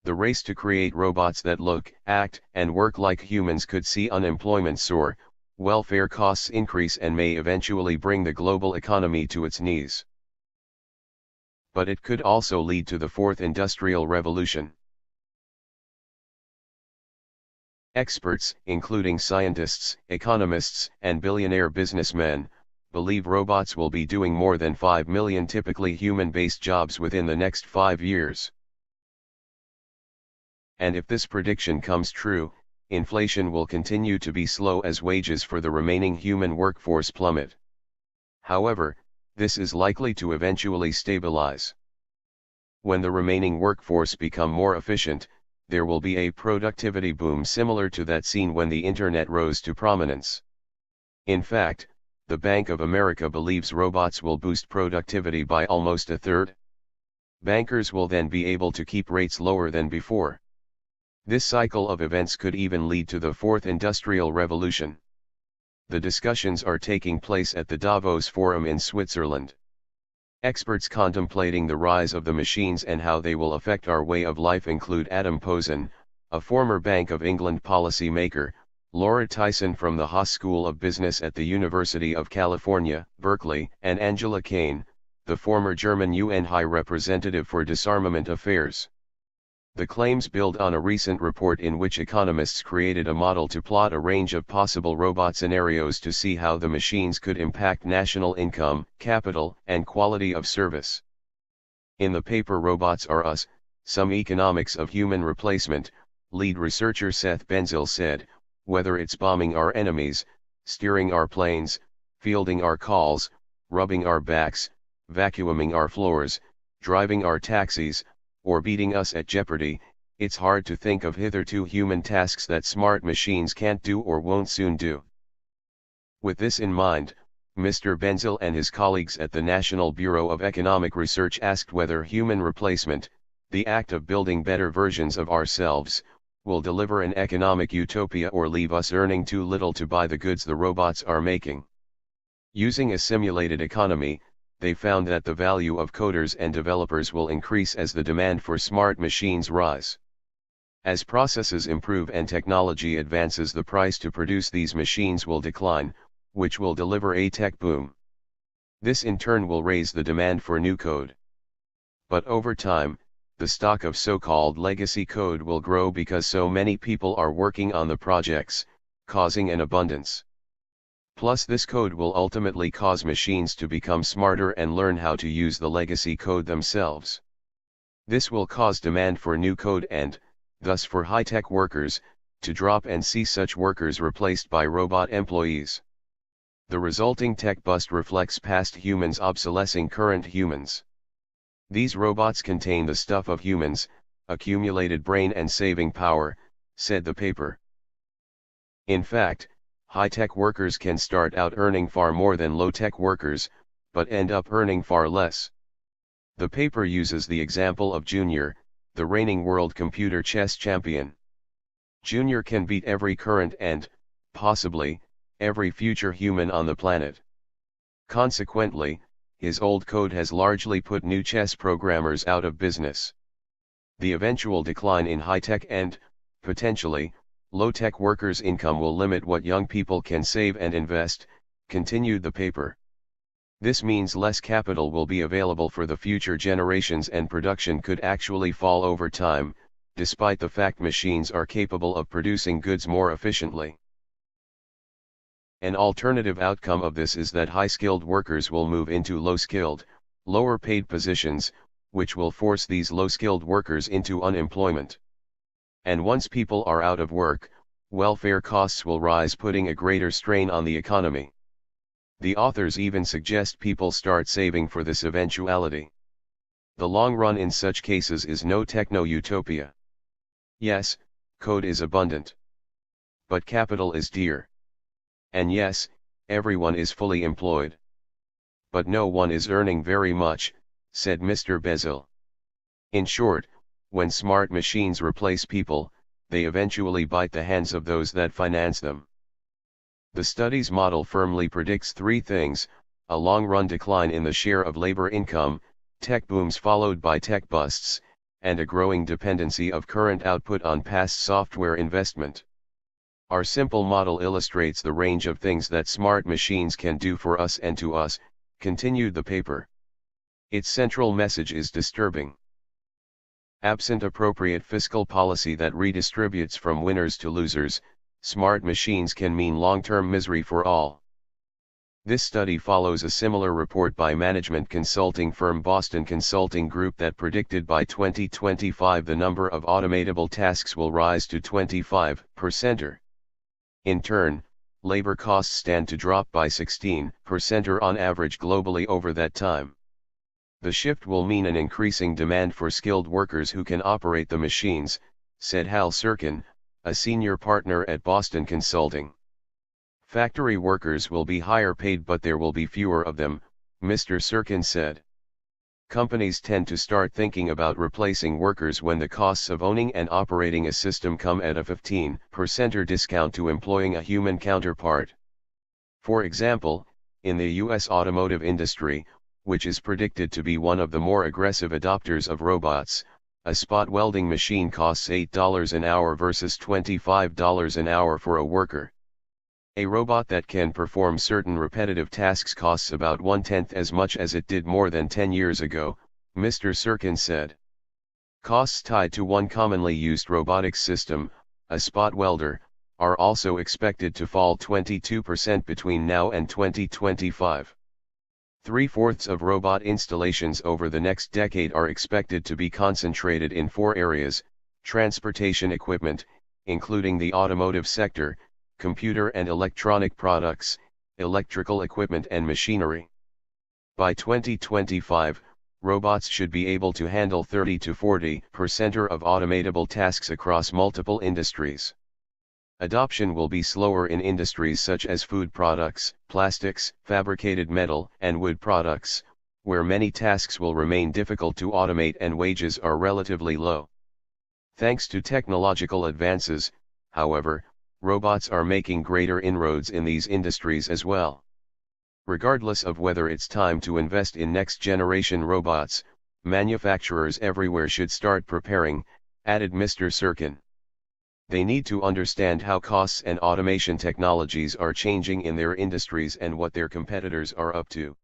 The race to create robots that look, act, and work like humans could see unemployment soar, welfare costs increase, and may eventually bring the global economy to its knees. But it could also lead to the fourth industrial revolution. Experts, including scientists, economists, and billionaire businessmen, believe robots will be doing more than 5 million typically human-based jobs within the next 5 years. And if this prediction comes true, inflation will continue to be slow as wages for the remaining human workforce plummet. However, this is likely to eventually stabilize. When the remaining workforce become more efficient, there will be a productivity boom similar to that seen when the internet rose to prominence. In fact, the Bank of America believes robots will boost productivity by almost a third. Bankers will then be able to keep rates lower than before. This cycle of events could even lead to the fourth industrial revolution. The discussions are taking place at the Davos Forum in Switzerland. Experts contemplating the rise of the machines and how they will affect our way of life include Adam Posen, a former Bank of England policy maker, Laura Tyson from the Haas School of Business at the University of California, Berkeley, and Angela Kane, the former German UN High Representative for Disarmament Affairs. The claims build on a recent report in which economists created a model to plot a range of possible robot scenarios to see how the machines could impact national income, capital, and quality of service. In the paper Robots Are Us, Some Economics of Human Replacement, lead researcher Seth Benzel said, whether it's bombing our enemies, steering our planes, fielding our calls, rubbing our backs, vacuuming our floors, driving our taxis, or beating us at Jeopardy, it's hard to think of hitherto human tasks that smart machines can't do or won't soon do. With this in mind, Mr. Benzel and his colleagues at the National Bureau of Economic Research asked whether human replacement, the act of building better versions of ourselves, will deliver an economic utopia or leave us earning too little to buy the goods the robots are making. Using a simulated economy, they found that the value of coders and developers will increase as the demand for smart machines rise. As processes improve and technology advances, the price to produce these machines will decline, which will deliver a tech boom. This in turn will raise the demand for new code. But over time, the stock of so-called legacy code will grow because so many people are working on the projects, causing an abundance. Plus, this code will ultimately cause machines to become smarter and learn how to use the legacy code themselves. This will cause demand for new code and, thus for high-tech workers, to drop and see such workers replaced by robot employees. The resulting tech bust reflects past humans obsolescing current humans. These robots contain the stuff of humans, accumulated brain and saving power, said the paper. In fact, high-tech workers can start out earning far more than low-tech workers, but end up earning far less. The paper uses the example of Junior, the reigning world computer chess champion. Junior can beat every current and, possibly, every future human on the planet. Consequently, his old code has largely put new chess programmers out of business. The eventual decline in high-tech and, potentially, low-tech workers' income will limit what young people can save and invest, continued the paper. This means less capital will be available for the future generations and production could actually fall over time, despite the fact machines are capable of producing goods more efficiently. An alternative outcome of this is that high-skilled workers will move into low-skilled, lower-paid positions, which will force these low-skilled workers into unemployment. And once people are out of work, welfare costs will rise, putting a greater strain on the economy. The authors even suggest people start saving for this eventuality. The long run in such cases is no techno-utopia. Yes, code is abundant. But capital is dear. And yes, everyone is fully employed. But no one is earning very much, said Mr. Benzel. In short, when smart machines replace people, they eventually bite the hands of those that finance them. The study's model firmly predicts three things: a long-run decline in the share of labor income, tech booms followed by tech busts, and a growing dependency of current output on past software investment. Our simple model illustrates the range of things that smart machines can do for us and to us, continued the paper. Its central message is disturbing. Absent appropriate fiscal policy that redistributes from winners to losers, smart machines can mean long-term misery for all. This study follows a similar report by management consulting firm Boston Consulting Group that predicted by 2025 the number of automatable tasks will rise to 25%. In turn, labor costs stand to drop by 16% on average globally over that time. The shift will mean an increasing demand for skilled workers who can operate the machines, said Hal Sirkin, a senior partner at Boston Consulting. Factory workers will be higher paid, but there will be fewer of them, Mr. Sirkin said. Companies tend to start thinking about replacing workers when the costs of owning and operating a system come at a 15% discount to employing a human counterpart. For example, in the U.S. automotive industry, which is predicted to be one of the more aggressive adopters of robots, a spot welding machine costs $8 an hour versus $25 an hour for a worker. A robot that can perform certain repetitive tasks costs about 1/10 as much as it did more than 10 years ago, Mr. Sirkin said. Costs tied to one commonly used robotics system, a spot welder, are also expected to fall 22% between now and 2025. 3/4 of robot installations over the next decade are expected to be concentrated in 4 areas: transportation equipment, including the automotive sector, computer and electronic products, electrical equipment and machinery. By 2025, robots should be able to handle 30 to 40% of automatable tasks across multiple industries. Adoption will be slower in industries such as food products, plastics, fabricated metal, and wood products, where many tasks will remain difficult to automate and wages are relatively low. Thanks to technological advances, however, robots are making greater inroads in these industries as well. Regardless of whether it's time to invest in next-generation robots, manufacturers everywhere should start preparing, added Mr. Sirkin. They need to understand how costs and automation technologies are changing in their industries and what their competitors are up to.